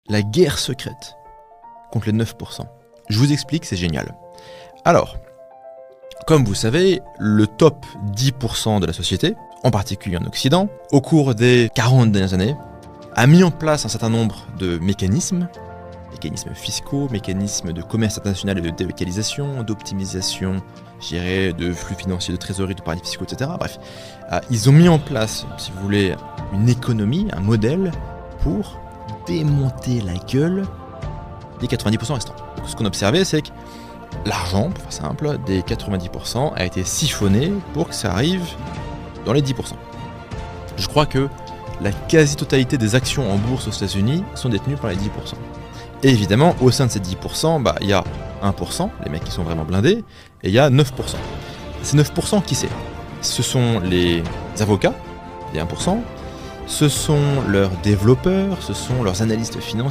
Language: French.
la guerre secrète contre les 9%. Je vous explique, c'est génial. Alors, comme vous savez, le top 10% de la société, en particulier en Occident, au cours des 40 dernières années, a mis en place un certain nombre de mécanismes fiscaux, mécanismes de commerce international et de délocalisation, d'optimisation, je dirais, de flux financiers, de trésorerie, de paradis fiscaux, etc. Bref, ils ont mis en place, si vous voulez, une économie, un modèle pour démonter la gueule des 90% restants. Donc, ce qu'on observait, c'est que l'argent, pour faire simple, des 90% a été siphonné pour que ça arrive dans les 10%. Je crois que la quasi-totalité des actions en bourse aux États-Unis sont détenues par les 10%. Et évidemment, au sein de ces 10%, il y a 1%, les mecs qui sont vraiment blindés, et il y a 9%. Ces 9%, qui c'est ? Ce sont les avocats, les 1%, ce sont leurs développeurs, ce sont leurs analystes financiers,